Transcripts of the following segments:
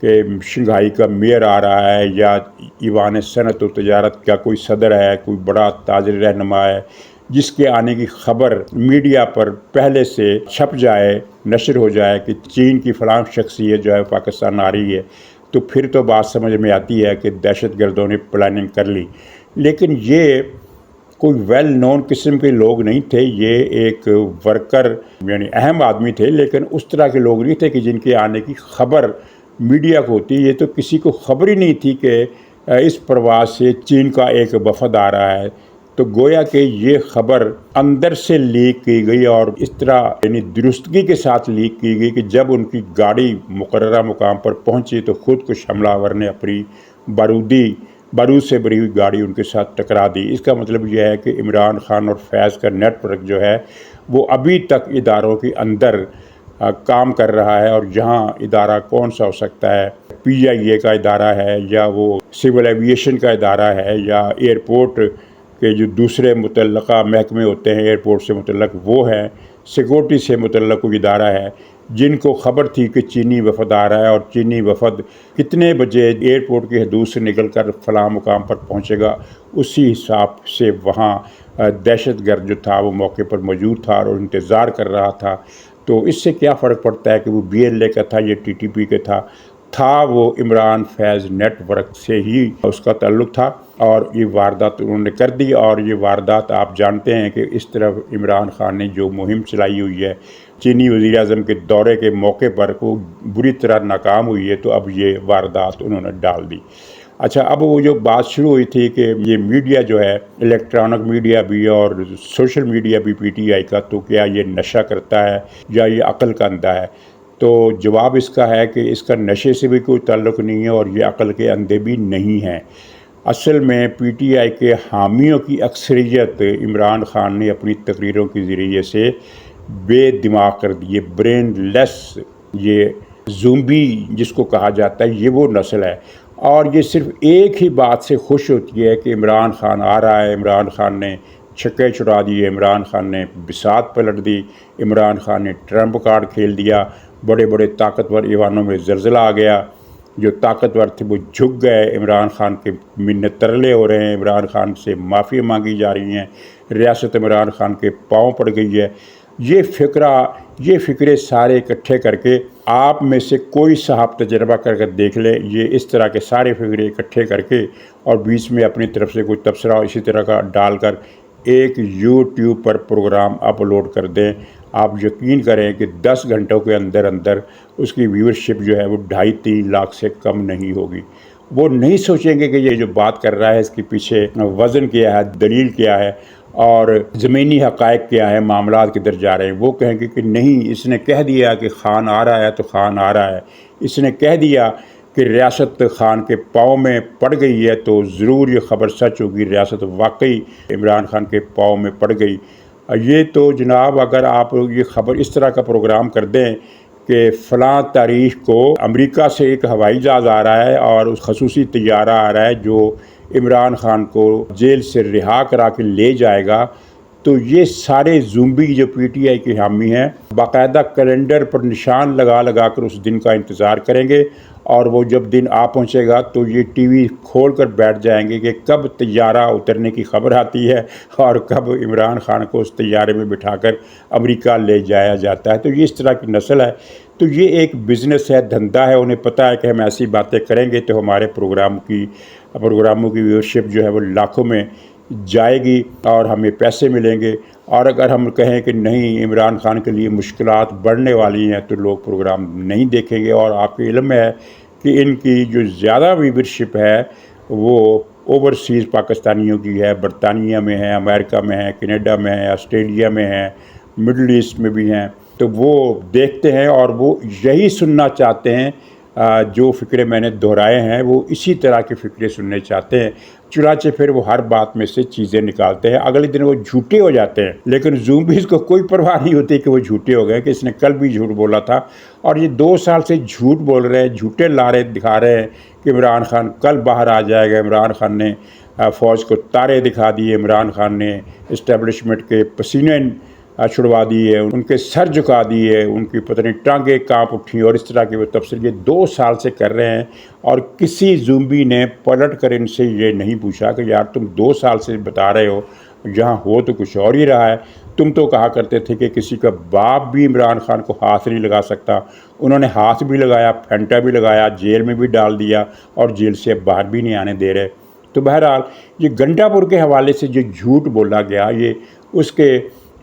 کہ شنگھائی کا میئر آ رہا ہے یا ایوان صنعت و تجارت کا کوئی صدر ہے، کوئی بڑا تاجر رہنما ہے، جس کے آنے کی خبر میڈیا پر پہلے سے چھپ جائے، نشر ہو جائے کہ چین کی فلاں شخصیت جو ہے پاکستان آ رہی ہے، تو پھر تو بات سمجھ میں آتی ہے کہ دہشت گردوں نے پلاننگ کر لی۔ لیکن یہ کوئی ویل نون قسم کے لوگ نہیں تھے، یہ ایک ورکر یعنی اہم آدمی تھے، لیکن اس طرح کے لوگ نہیں تھے کہ جن کے آنے کی خبر میڈیا کو ہوتی۔ یہ تو کسی کو خبر ہی نہیں تھی کہ اس پرواز سے چین کا ایک وفد آ رہا ہے، تو گویا کہ یہ خبر اندر سے لیک کی گئی اور اس طرح یعنی درستگی کے ساتھ لیک کی گئی کہ جب ان کی گاڑی مقررہ مقام پر پہنچی تو خود کش حملہ آور نے اپنی بارود سے بھری ہوئی گاڑی ان کے ساتھ ٹکرا دی۔ اس کا مطلب یہ ہے کہ عمران خان اور فیض کا نیٹ ورک جو ہے وہ ابھی تک اداروں کے اندر کام کر رہا ہے، اور جہاں ادارہ کون سا ہو سکتا ہے، پی آئی اے کا ادارہ ہے یا وہ سول ایویشن کا ادارہ ہے یا ایئرپورٹ کے جو دوسرے متعلقہ محکمے ہوتے ہیں ایئرپورٹ سے متعلق وہ ہیں، سیکورٹی سے متعلق کوئی ادارہ ہے، جن کو خبر تھی کہ چینی وفد آ رہا ہے اور چینی وفد کتنے بجے ایئرپورٹ کی حدود سے نکل کر فلاں مقام پر پہنچے گا، اسی حساب سے وہاں دہشت گرد جو تھا وہ موقع پر موجود تھا اور انتظار کر رہا تھا۔ تو اس سے کیا فرق پڑتا ہے کہ وہ بی ایل اے کا تھا یا ٹی ٹی پی کا تھا وہ عمران فیض نیٹ ورک سے ہی اس کا تعلق تھا، اور یہ واردات انہوں نے کر دی۔ اور یہ واردات آپ جانتے ہیں کہ اس طرف عمران خان نے جو مہم چلائی ہوئی ہے چینی وزیر اعظم کے دورے کے موقع پر، وہ بری طرح ناکام ہوئی ہے، تو اب یہ واردات انہوں نے ڈال دی۔ اچھا، اب وہ جو بات شروع ہوئی تھی کہ یہ میڈیا جو ہے الیکٹرانک میڈیا بھی اور سوشل میڈیا بھی پی ٹی آئی کا، تو کیا یہ نشہ کرتا ہے یا یہ عقل کا اندھا ہے؟ تو جواب اس کا ہے کہ اس کا نشے سے بھی کوئی تعلق نہیں ہے اور یہ عقل کے اندھے بھی نہیں ہیں۔ اصل میں پی ٹی آئی کے حامیوں کی اکثریت عمران خان نے اپنی تقریروں کے ذریعے سے بے دماغ کر دیے، برین لیس، یہ زومبی جس کو کہا جاتا ہے، یہ وہ نسل ہے، اور یہ صرف ایک ہی بات سے خوش ہوتی ہے کہ عمران خان آ رہا ہے، عمران خان نے چھکے چھڑا دیے، عمران خان نے بساط پلٹ دی، عمران خان نے ٹرمپ کارڈ کھیل دیا، بڑے بڑے طاقتور ایوانوں میں زلزلہ آ گیا، جو طاقتور تھے وہ جھک گئے، عمران خان کے منت ترلے ہو رہے ہیں، عمران خان سے معافی مانگی جا رہی ہیں، ریاست عمران خان کے پاؤں پڑ گئی ہے۔ یہ فکرے سارے اکٹھے کر کے آپ میں سے کوئی صاحب تجربہ کر کے دیکھ لے، یہ اس طرح کے سارے فکرے اکٹھے کر کے اور بیچ میں اپنی طرف سے کوئی تبصرہ اسی طرح کا ڈال کر ایک یوٹیوب پر پروگرام اپلوڈ کر دیں، آپ یقین کریں کہ 10 گھنٹوں کے اندر اس کی ویورشپ جو ہے وہ 2.5-3 لاکھ سے کم نہیں ہوگی۔ وہ نہیں سوچیں گے کہ یہ جو بات کر رہا ہے اس کے پیچھے وزن کیا ہے، دلیل کیا ہے اور زمینی حقائق کیا ہے، معاملات کدھر جا رہے ہیں۔ وہ کہیں گے کہ نہیں، اس نے کہہ دیا کہ خان آ رہا ہے تو خان آ رہا ہے، اس نے کہہ دیا کہ ریاست خان کے پاؤں میں پڑ گئی ہے تو ضرور یہ خبر سچ ہوگی، ریاست واقعی عمران خان کے پاؤں میں پڑ گئی۔ یہ تو جناب اگر آپ یہ خبر اس طرح کا پروگرام کر دیں کہ فلاں تاریخ کو امریکہ سے ایک ہوائی جہاز آ رہا ہے اور اس خصوصی طیارہ آ رہا ہے جو عمران خان کو جیل سے رہا کرا کے لے جائے گا، تو یہ سارے زومبی جو پی ٹی آئی کے حامی ہیں باقاعدہ کیلنڈر پر نشان لگا کر اس دن کا انتظار کریں گے، اور وہ جب دن آ پہنچے گا تو یہ ٹی وی کھول کر بیٹھ جائیں گے کہ کب طیارہ اترنے کی خبر آتی ہے اور کب عمران خان کو اس طیارے میں بٹھا کر امریکہ لے جایا جاتا ہے۔ تو یہ اس طرح کی نسل ہے، تو یہ ایک بزنس ہے، دھندا ہے، انہیں پتہ ہے کہ ہم ایسی باتیں کریں گے تو ہمارے پروگراموں کی ویورشپ جو ہے وہ لاکھوں میں جائے گی اور ہمیں پیسے ملیں گے، اور اگر ہم کہیں کہ نہیں عمران خان کے لیے مشکلات بڑھنے والی ہیں تو لوگ پروگرام نہیں دیکھیں گے۔ اور آپ کے علم میں ہے کہ ان کی جو زیادہ ویورشپ ہے وہ اوورسیز پاکستانیوں کی ہے، برطانیہ میں ہے، امریکہ میں ہے، کینیڈا میں ہے، آسٹریلیا میں ہے، مڈل ایسٹ میں بھی ہیں، تو وہ دیکھتے ہیں اور وہ یہی سننا چاہتے ہیں، جو فکرے میں نے دہرائے ہیں وہ اسی طرح کے فکرے سننے چاہتے ہیں، چنانچہ پھر وہ ہر بات میں سے چیزیں نکالتے ہیں، اگلے دن وہ جھوٹے ہو جاتے ہیں۔ لیکن زومبیز کو کوئی پرواہ نہیں ہوتی کہ وہ جھوٹے ہو گئے، کہ اس نے کل بھی جھوٹ بولا تھا، اور یہ 2 سال سے جھوٹ بول رہے ہیں، جھوٹے لارے دکھا رہے ہیں کہ عمران خان کل باہر آ جائے گا، عمران خان نے فوج کو تارے دکھا دیے، عمران خان نے اسٹیبلشمنٹ کے پسینے چھڑوا دیے، ان کے سر جھکا دیے، ان کی پتہ نہیں ٹانگیں کانپ اٹھیں، اور اس طرح کے وہ تبصرے یہ 2 سال سے کر رہے ہیں، اور کسی زومبی نے پلٹ کر ان سے یہ نہیں پوچھا کہ یار تم 2 سال سے بتا رہے ہو، یہاں ہو تو کچھ اور ہی رہا ہے۔ تم تو کہا کرتے تھے کہ کسی کا باپ بھی عمران خان کو ہاتھ نہیں لگا سکتا، انہوں نے ہاتھ بھی لگایا، پھینٹا بھی لگایا، جیل میں بھی ڈال دیا، اور جیل سے باہر بھی نہیں آنے دے رہے۔ تو بہرحال یہ گنڈا پور کے حوالے سے جو جھوٹ بولا گیا، یہ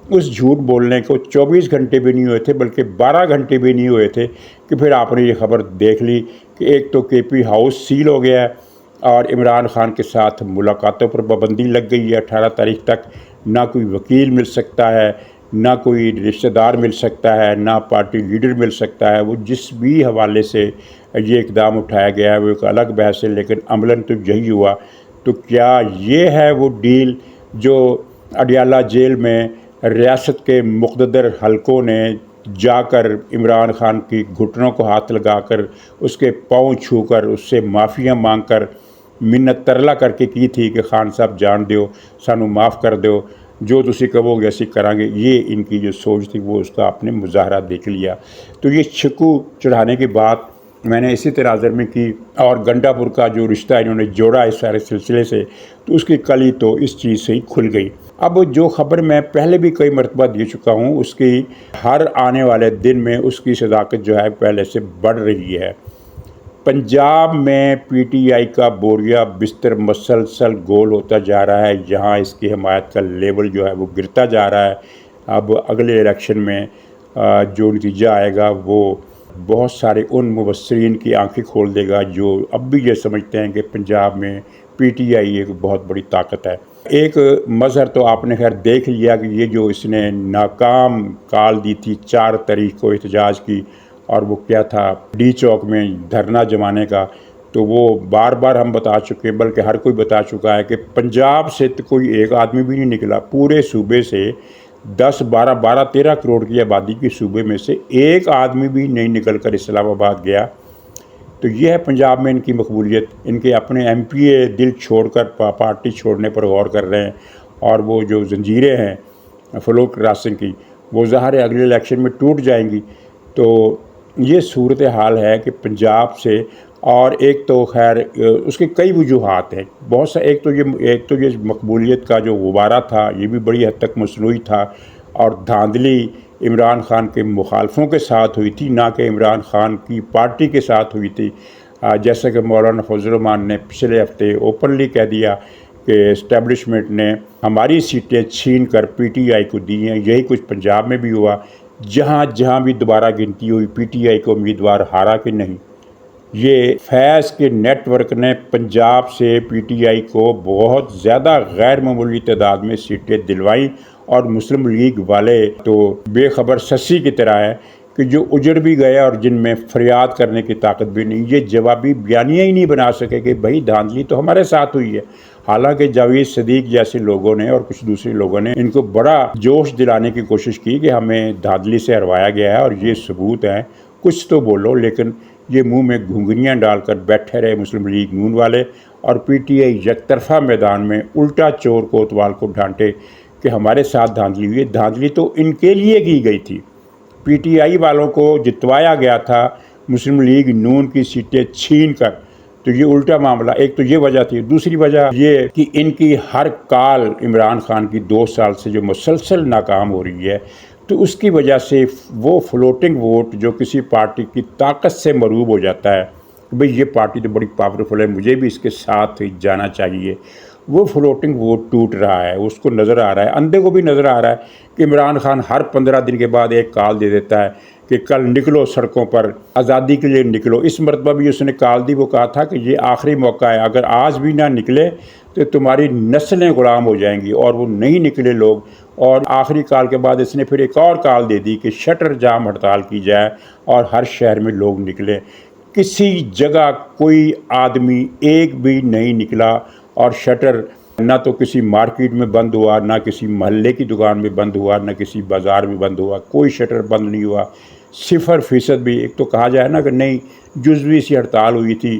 اس جھوٹ بولنے کو 24 گھنٹے بھی نہیں ہوئے تھے، بلکہ 12 گھنٹے بھی نہیں ہوئے تھے کہ پھر آپ نے یہ خبر دیکھ لی کہ ایک تو کے پی ہاؤس سیل ہو گیا ہے، اور عمران خان کے ساتھ ملاقاتوں پر پابندی لگ گئی ہے 18 تاریخ تک۔ نہ کوئی وکیل مل سکتا ہے، نہ کوئی رشتہ دار مل سکتا ہے، نہ پارٹی لیڈر مل سکتا ہے۔ وہ جس بھی حوالے سے یہ اقدام اٹھایا گیا ہے وہ ایک الگ بحث ہے، لیکن عملاً تو یہی ہوا۔ تو کیا یہ ہے وہ ڈیل جو اڈیالہ جیل میں ریاست کے مقتدر حلقوں نے جا کر عمران خان کی گھٹنوں کو ہاتھ لگا کر، اس کے پاؤں چھو کر، اس سے معافیاں مانگ کر، منت ترلا کر کے کی تھی کہ خان صاحب جان دیو، سانو معاف کر دیو، جو تسی کہو گے اسی کریں گے، یہ ان کی جو سوچ تھی وہ اس کا آپ نے مظاہرہ دیکھ لیا۔ تو یہ چھکو چڑھانے کی بات میں نے اسی تناظر میں کی، اور گنڈا پور کا جو رشتہ انہوں نے جوڑا اس سارے سلسلے سے، تو اس کی کلی تو اس چیز سے ہی کھل گئی۔ اب جو خبر میں پہلے بھی کئی مرتبہ دے چکا ہوں، اس کی ہر آنے والے دن میں اس کی صداقت جو ہے پہلے سے بڑھ رہی ہے۔ پنجاب میں پی ٹی آئی کا بوریا بستر مسلسل گول ہوتا جا رہا ہے، یہاں اس کی حمایت کا لیول جو ہے وہ گرتا جا رہا ہے۔ اب اگلے الیکشن میں جو نتیجہ آئے گا وہ بہت سارے ان مبصرین کی آنکھیں کھول دے گا جو اب بھی یہ سمجھتے ہیں کہ پنجاب میں پی ٹی آئی ایک بہت بڑی طاقت ہے۔ ایک مظہر تو آپ نے خیر دیکھ لیا کہ یہ جو اس نے ناکام کال دی تھی 4 تاریخ کو احتجاج کی، اور وہ کیا تھا ڈی چوک میں دھرنا جمانے کا، تو وہ بار بار ہم بتا چکے، بلکہ ہر کوئی بتا چکا ہے کہ پنجاب سے تو کوئی ایک آدمی بھی نہیں نکلا، پورے صوبے سے 13 کروڑ کی آبادی کے صوبے میں سے ایک آدمی بھی نہیں نکل کر اسلام آباد گیا۔ تو یہ ہے پنجاب میں ان کی مقبولیت۔ ان کے اپنے ایم پی اے دل چھوڑ کر پارٹی چھوڑنے پر غور کر رہے ہیں، اور وہ جو زنجیریں ہیں فلو کراسنگ کی، وہ ظاہر ہے اگلے الیکشن میں ٹوٹ جائیں گی۔ تو یہ صورتحال ہے کہ پنجاب سے، اور ایک تو خیر اس کے کئی وجوہات ہیں بہت سا، ایک تو یہ مقبولیت کا جو غبارہ تھا یہ بھی بڑی حد تک مصنوعی تھا، اور دھاندلی عمران خان کے مخالفوں کے ساتھ ہوئی تھی، نہ کہ عمران خان کی پارٹی کے ساتھ ہوئی تھی۔ جیسا کہ مولانا فضل الرحمان نے پچھلے ہفتے اوپنلی کہہ دیا کہ اسٹیبلشمنٹ نے ہماری سیٹیں چھین کر پی ٹی آئی کو دی ہیں۔ یہی کچھ پنجاب میں بھی ہوا، جہاں بھی دوبارہ گنتی ہوئی پی ٹی آئی کو امیدوار ہارا کہ نہیں۔ یہ فیض کے نیٹ ورک نے پنجاب سے پی ٹی آئی کو بہت زیادہ غیر معمولی تعداد میں سیٹیں دلوائیں، اور مسلم لیگ والے تو بے خبر سسی کی طرح ہے کہ جو اجڑ بھی گئے اور جن میں فریاد کرنے کی طاقت بھی نہیں، یہ جوابی بیانیہ ہی نہیں بنا سکے کہ بھائی دھاندلی تو ہمارے ساتھ ہوئی ہے۔ حالانکہ جاوید صدیق جیسے لوگوں نے اور کچھ دوسرے لوگوں نے ان کو بڑا جوش دلانے کی کوشش کی کہ ہمیں دھاندلی سے ہروایا گیا ہے اور یہ ثبوت ہیں، کچھ تو بولو، لیکن یہ منہ میں گھنگریاں ڈال کر بیٹھے رہے مسلم لیگ نون والے، اور پی ٹی آئی یک طرفہ میدان میں الٹا چور کوتوال کو ڈھانٹے کہ ہمارے ساتھ دھاندلی ہوئی ہے۔ دھاندلی تو ان کے لیے کی گئی تھی، پی ٹی آئی والوں کو جتوایا گیا تھا مسلم لیگ نون کی سیٹیں چھین کر۔ تو یہ الٹا معاملہ، ایک تو یہ وجہ تھی، دوسری وجہ یہ کہ ان کی ہر کال عمران خان کی 2 سال سے جو مسلسل ناکام ہو رہی ہے، تو اس کی وجہ سے وہ فلوٹنگ ووٹ جو کسی پارٹی کی طاقت سے مروب ہو جاتا ہے کہ بھئی یہ پارٹی تو بڑی پاورفل ہے، مجھے بھی اس کے ساتھ جانا چاہیے، وہ فلوٹنگ ووٹ ٹوٹ رہا ہے، اس کو نظر آ رہا ہے، اندھے کو بھی نظر آ رہا ہے کہ عمران خان ہر 15 دن کے بعد ایک کال دے دیتا ہے کہ کل نکلو سڑکوں پر، آزادی کے لیے نکلو۔ اس مرتبہ بھی اس نے کال دی، وہ کہا تھا کہ یہ آخری موقع ہے، اگر آج بھی نہ نکلے تو تمہاری نسلیں غلام ہو جائیں گی، اور وہ نہیں نکلے لوگ۔ اور آخری کال کے بعد اس نے پھر ایک اور کال دے دی کہ شٹر جام ہڑتال کی جائے اور ہر شہر میں لوگ نکلیں۔ کسی جگہ کوئی آدمی ایک بھی نہیں نکلا، اور شٹر نہ تو کسی مارکیٹ میں بند ہوا، نہ کسی محلے کی دکان میں بند ہوا، نہ کسی بازار میں بند ہوا، کوئی شٹر بند نہیں ہوا۔ 0% بھی، ایک تو کہا جائے نا کہ نہیں جزوی سی ہڑتال ہوئی تھی،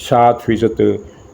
7%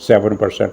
7%,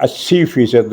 80%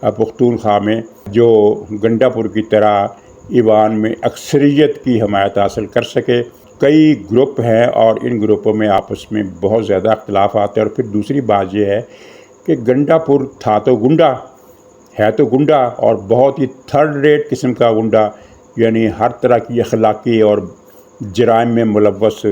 پختونخوا میں جو گنڈا پور کی طرح ایوان میں اکثریت کی حمایت حاصل کر سکے۔ کئی گروپ ہیں اور ان گروپوں میں آپس میں بہت زیادہ اختلافات ہیں، اور پھر دوسری بات یہ ہے کہ گنڈا پور تھا تو گنڈا ہے، تو گنڈا اور بہت ہی تھرڈ ریٹ قسم کا گنڈا، یعنی ہر طرح کی اخلاقی اور جرائم میں ملوث،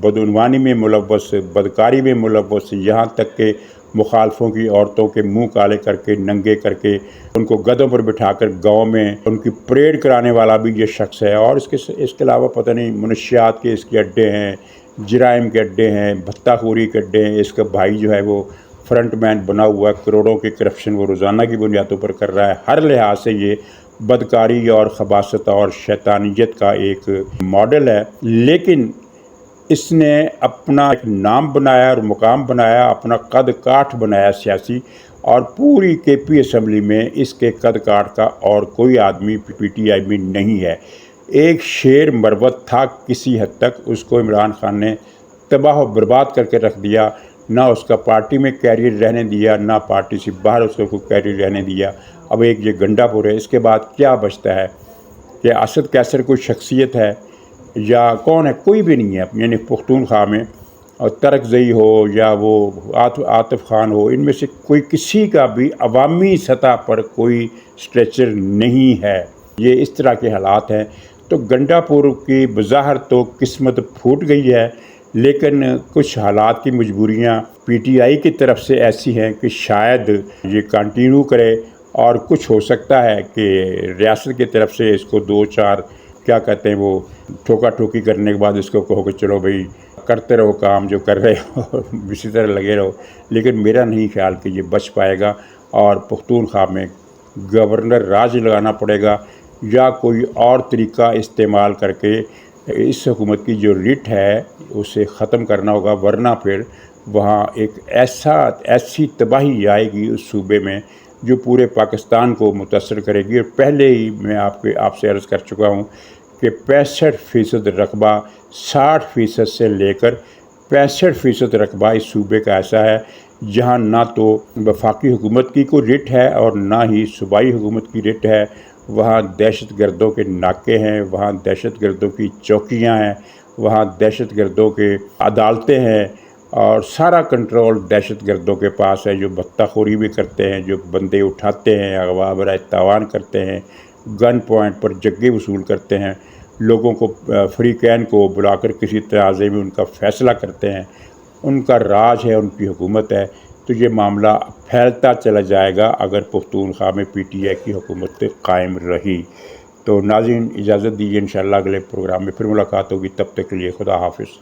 بدعنوانی میں ملوث، بدکاری میں ملوث، یہاں تک کہ مخالفوں کی عورتوں کے منہ کالے کر کے، ننگے کر کے، ان کو گدھوں پر بٹھا کر گاؤں میں ان کی پریڈ کرانے والا بھی یہ شخص ہے۔ اور اس کے علاوہ پتہ نہیں منشیات کے اس کے اڈے ہیں، جرائم کے اڈے ہیں، بھتہ خوری کے اڈے ہیں۔ اس کا بھائی جو ہے وہ فرنٹ مین بنا ہوا ہے، کروڑوں کے کرپشن وہ روزانہ کی بنیادوں پر کر رہا ہے۔ ہر لحاظ سے یہ بدکاری اور خباثت اور شیطانیت کا ایک ماڈل ہے، لیکن اس نے اپنا ایک نام بنایا اور مقام بنایا، اپنا قد کاٹھ بنایا سیاسی، اور پوری کے پی اسمبلی میں اس کے قد کاٹھ کا اور کوئی آدمی پی ٹی آئی میں نہیں ہے۔ ایک شیر مروت تھا کسی حد تک، اس کو عمران خان نے تباہ و برباد کر کے رکھ دیا، نہ اس کا پارٹی میں کیریئر رہنے دیا، نہ پارٹی سے باہر اس کو کوئی کیریئر رہنے دیا۔ اب ایک یہ گنڈا پور ہے، اس کے بعد کیا بچتا ہے؟ کہ اسد کیسر کوئی شخصیت ہے یا کون ہے؟ کوئی بھی نہیں ہے۔ یعنی پختونخوا میں اور ترکزئی ہو یا وہ عاطف خان ہو، ان میں سے کوئی کسی کا بھی عوامی سطح پر کوئی اسٹریچر نہیں ہے۔ یہ اس طرح کے حالات ہیں۔ تو گنڈا پور کی بظاہر تو قسمت پھوٹ گئی ہے، لیکن کچھ حالات کی مجبوریاں پی ٹی آئی کی طرف سے ایسی ہیں کہ شاید یہ کنٹینیو کرے، اور کچھ ہو سکتا ہے کہ ریاست کی طرف سے اس کو دو چار کیا کہتے ہیں وہ ٹھوکا ٹھوکی کرنے کے بعد اس کو کہو کہ چلو بھائی کرتے رہو کام جو کر رہے ہو، اسی طرح لگے رہو، لیکن میرا نہیں خیال کہ یہ بچ پائے گا، اور پختونخوا میں گورنر راج لگانا پڑے گا یا کوئی اور طریقہ استعمال کر کے اس حکومت کی جو ریٹ ہے اسے ختم کرنا ہوگا، ورنہ پھر وہاں ایک ایسی تباہی آئے گی اس صوبے میں جو پورے پاکستان کو متاثر کرے گی۔ اور پہلے ہی میں آپ سے عرض کر چکا ہوں کہ 65% رقبہ 60% سے لے کر 65% رقبہ اس صوبے کا ایسا ہے جہاں نہ تو وفاقی حکومت کی کوئی رٹ ہے اور نہ ہی صوبائی حکومت کی رٹ ہے۔ وہاں دہشت گردوں کے ناکے ہیں، وہاں دہشت گردوں کی چوکیاں ہیں، وہاں دہشت گردوں کے عدالتیں ہیں، اور سارا کنٹرول دہشت گردوں کے پاس ہے، جو بھتہ خوری بھی کرتے ہیں، جو بندے اٹھاتے ہیں، اغوا برائے تاوان کرتے ہیں، گن پوائنٹ پر جگے وصول کرتے ہیں، لوگوں کو فریقین کو بلا کر کسی تنازع میں ان کا فیصلہ کرتے ہیں۔ ان کا راج ہے، ان کی حکومت ہے۔ تو یہ معاملہ پھیلتا چلا جائے گا اگر پختونخوا میں پی ٹی آئی کی حکومت قائم رہی۔ تو ناظرین اجازت دیجیے، انشاءاللہ اگلے پروگرام میں پھر ملاقات ہوگی، تب تک کے لیے خدا حافظ۔